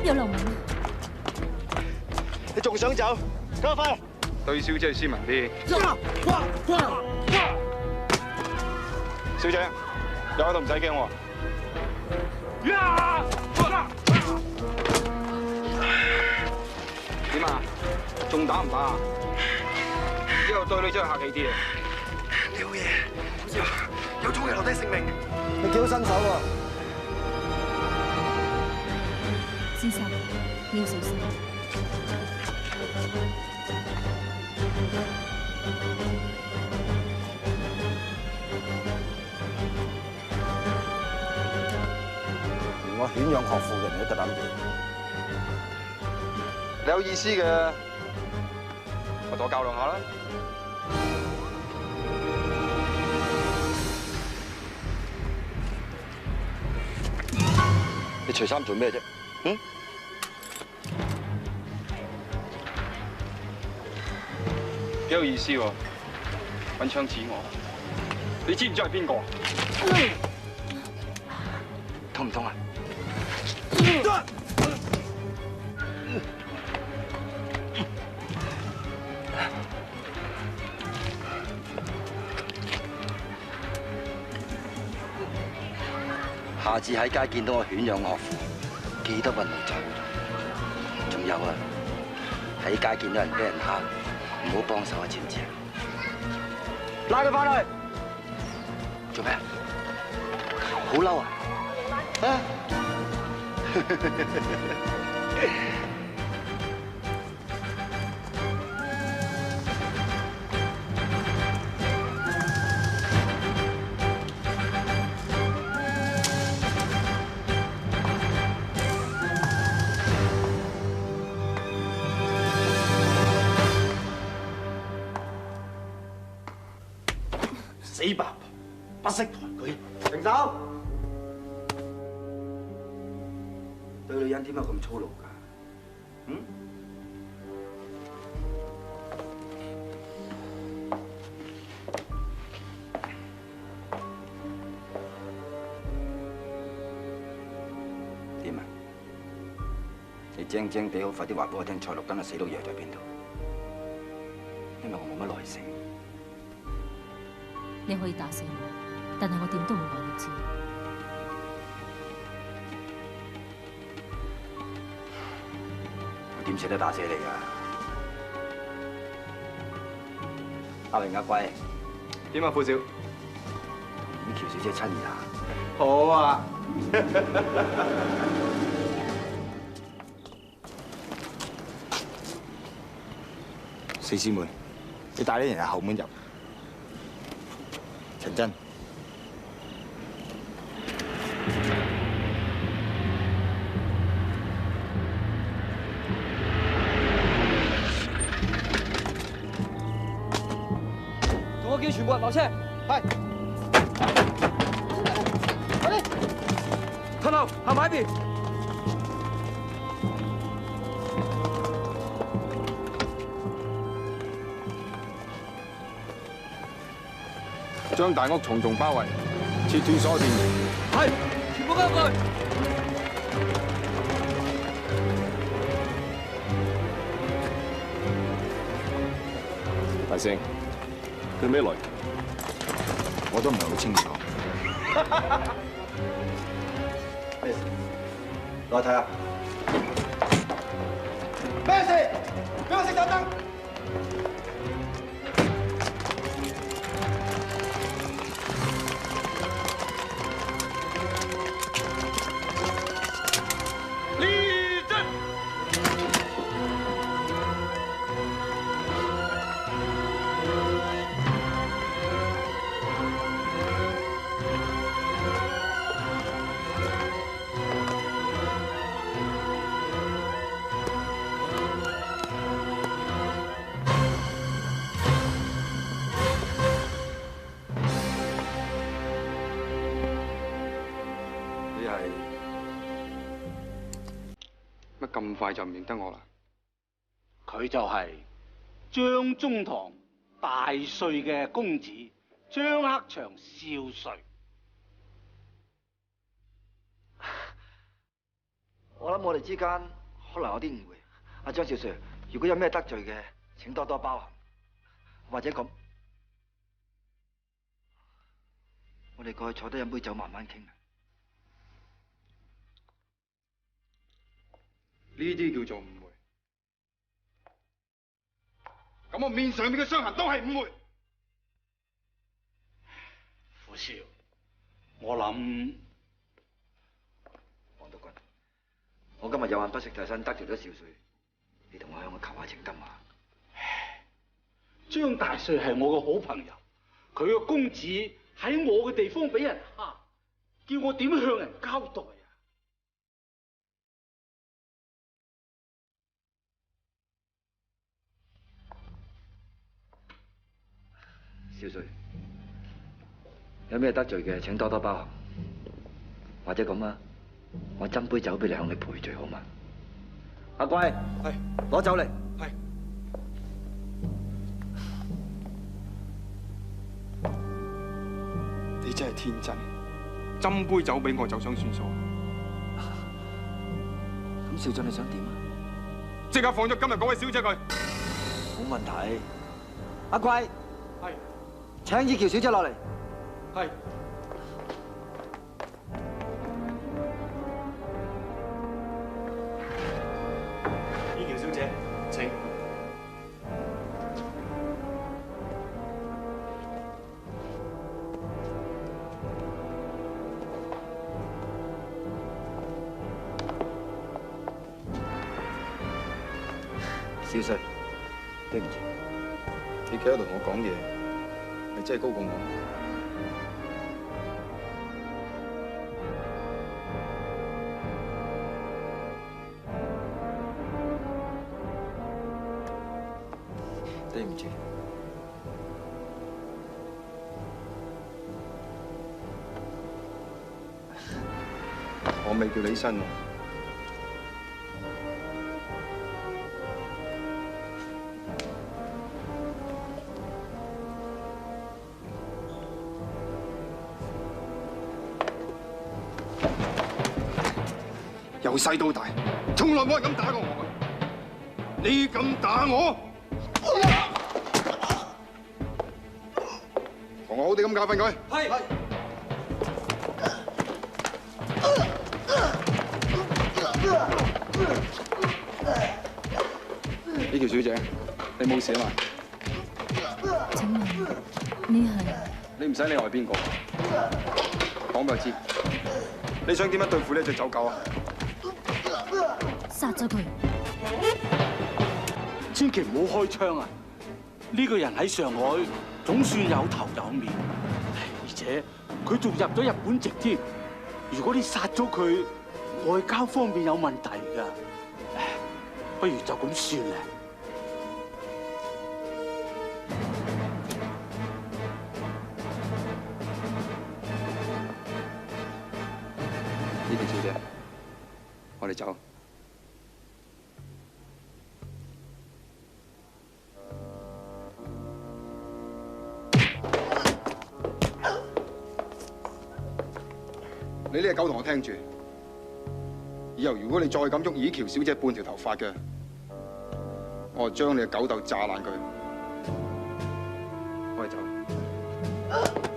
有流氓啊！你仲想走？加快！對小姐斯文啲。小姐，有喺度唔使驚喎。點啊？仲打唔打啊？之後對你真係客氣啲啊！你好嘢，有種人留低性命，你幾好身手喎！先生，你要小心。連我犬養學富嘅人都夠膽贏，你有意思嘅，我多較量下啦。你除衫做咩啫？嗯？幾有意思喎！揾槍指我，你知唔知係邊個？痛唔痛啊？下次喺街見到我犬養學富，記得運路走。仲有啊，喺街見到人俾人蝦，唔好幫手啊，知唔知啊？拉佢返去！做咩啊？好嬲啊！啊！死八婆，不識抬舉，停手！對女人點解咁粗魯㗎？嗯？點啊？你精精地好，快啲話俾我聽，蔡綠根嘅死老爺喺邊度？因為我冇乜耐性。你可以打死我，但係我點都唔會話你知。我點捨得打死你啊？阿榮阿貴，點啊，富少？同喬小姐親熱啊？好啊！四師妹，你帶啲人喺後門入。陳真，同我叫全部人落車。係。快啲！褪後，行埋一邊。將大屋重重包圍，切斷所有電源。係，全部跟入去。大聲，佢咩來？我都唔係好清楚。攞嚟睇下。咩事？俾我熄盞燈。乜咁快就唔認得我啦？佢就係張中堂大帥嘅公子張克祥少帥。我諗我哋之間可能有啲誤會。阿張少 Sir， 如果有咩得罪嘅，請多多包涵。或者咁，我哋過去坐低飲杯酒，慢慢傾。呢啲叫做誤會。咁我面上面嘅傷痕都係誤會。傅少，我諗黃督軍，我今日有眼不識泰山，得罪咗少帥，你同我向我求下情金啊！張大帥係我嘅好朋友，佢嘅公子喺我嘅地方俾人蝦，叫我點向人交代啊？少帥，有咩得罪嘅請多多包涵。或者咁啊，我斟杯酒俾你向你賠罪好嘛？阿貴，係攞酒嚟。係。你真係天真，斟杯酒俾我就想算數。咁少俊你想點啊？即刻放咗今日嗰位小姐佢。冇問題。阿貴，係。請以喬小姐落嚟。係。以喬小姐，請。少帥，對唔住，你企喺度同我講嘢，你真係高過我。對唔住。我未叫你起身喎。由細到大，從來冇人咁打過我㗎。你咁打我，同我好啲咁教訓佢。係。呢條小姐，你冇事啊嘛？請問你係？你唔使理我係邊個，講俾我知。你想點樣對付呢隻走狗啊？殺咗佢！千祈唔好開槍啊！呢個人喺上海總算有頭有面，而且佢仲入咗日本籍添。如果你殺咗佢，外交方面有問題㗎。不如就咁算啦。呢條小姐，我哋走。你呢隻狗同我聽住，以後如果你再敢喐以喬小姐半條頭髮嘅，我就將你嘅狗竇炸爛佢。我哋走。